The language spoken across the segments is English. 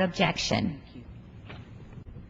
objection.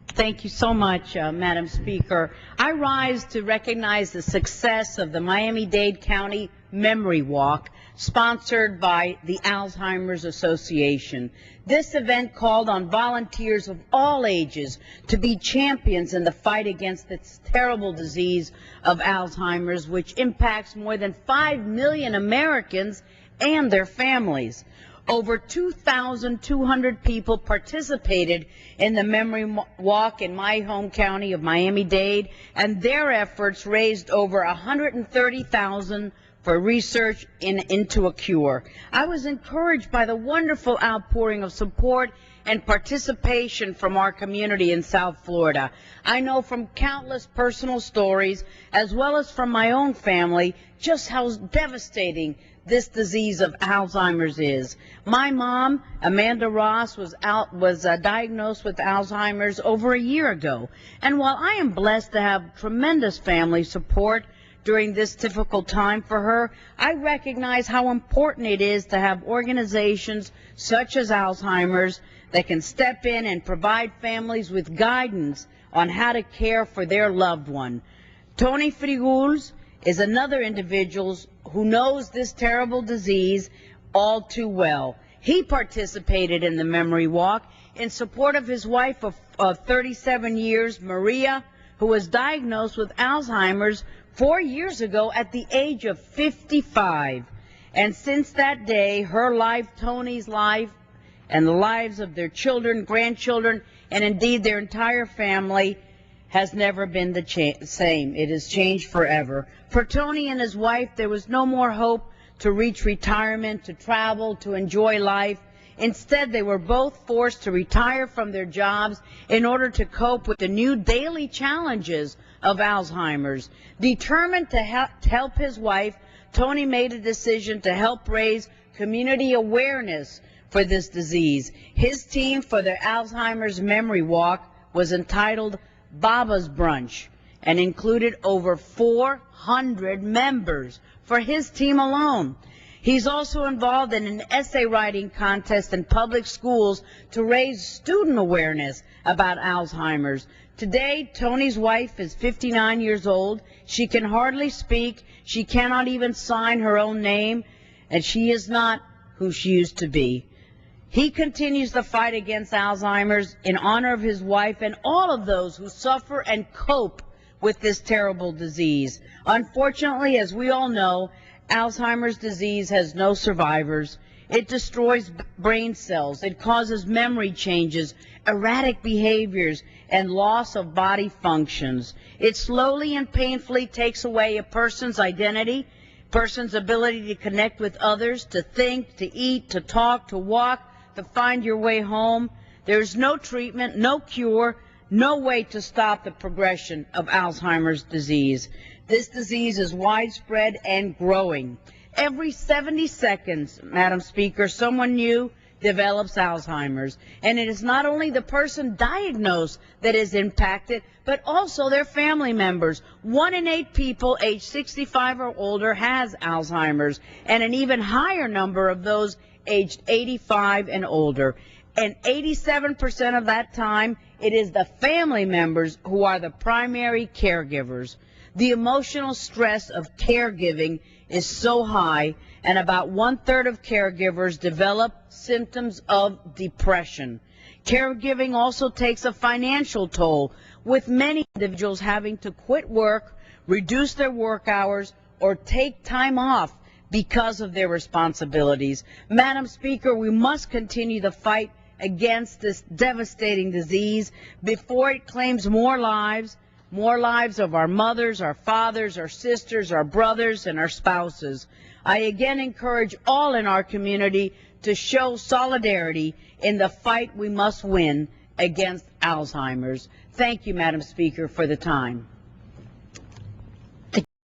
Thank you so much, Madam Speaker. I rise to recognize the success of the Miami-Dade County Memory Walk, sponsored by the Alzheimer's Association. This event called on volunteers of all ages to be champions in the fight against this terrible disease of Alzheimer's, which impacts more than 5 million Americans and their families. Over 2,200 people participated in the Memory Walk in my home county of Miami-Dade, and their efforts raised over $130,000 for research into a cure. I was encouraged by the wonderful outpouring of support and participation from our community in South Florida. I know from countless personal stories, as well as from my own family, just how devastating this disease of Alzheimer's is. My mom, Amanda Ross, was diagnosed with Alzheimer's over a year ago. And while I am blessed to have tremendous family support during this difficult time for her, I recognize how important it is to have organizations such as Alzheimer's that can step in and provide families with guidance on how to care for their loved one. Tony Friguls is another individual who knows this terrible disease all too well. He participated in the Memory Walk in support of his wife of 37 years, Maria, who was diagnosed with Alzheimer's 4 years ago at the age of 55. And since that day, her life, Tony's life, and the lives of their children, grandchildren, and indeed their entire family has never been the same. It has changed forever. For Tony and his wife, there was no more hope to reach retirement, to travel, to enjoy life. Instead, they were both forced to retire from their jobs in order to cope with the new daily challenges of Alzheimer's. Determined to help his wife, Tony made a decision to help raise community awareness for this disease. His team for the Alzheimer's Memory Walk was entitled Baba's Brunch and included over 400 members for his team alone. He's also involved in an essay writing contest in public schools to raise student awareness about Alzheimer's. Today, Tony's wife is 59 years old. She can hardly speak. She cannot even sign her own name, and she is not who she used to be. He continues the fight against Alzheimer's in honor of his wife and all of those who suffer and cope with this terrible disease. Unfortunately, as we all know, Alzheimer's disease has no survivors. It destroys brain cells. It causes memory changes, erratic behaviors, and loss of body functions. It slowly and painfully takes away a person's identity, person's ability to connect with others, to think, to eat, to talk, to walk, to find your way home. There's no treatment, no cure, no way to stop the progression of Alzheimer's disease. This disease is widespread and growing. Every 70 seconds, Madam Speaker, someone new develops Alzheimer's. And it is not only the person diagnosed that is impacted, but also their family members. 1 in 8 people aged 65 or older has Alzheimer's, and an even higher number of those aged 85 and older. And 87% of that time, it is the family members who are the primary caregivers. The emotional stress of caregiving is so high, and about 1/3 of caregivers develop symptoms of depression. Caregiving also takes a financial toll, with many individuals having to quit work, reduce their work hours, or take time off because of their responsibilities. Madam Speaker, we must continue the fight against this devastating disease before it claims more lives of our mothers, our fathers, our sisters, our brothers, and our spouses. I again encourage all in our community to show solidarity in the fight we must win against Alzheimer's. Thank you, Madam Speaker, for the time.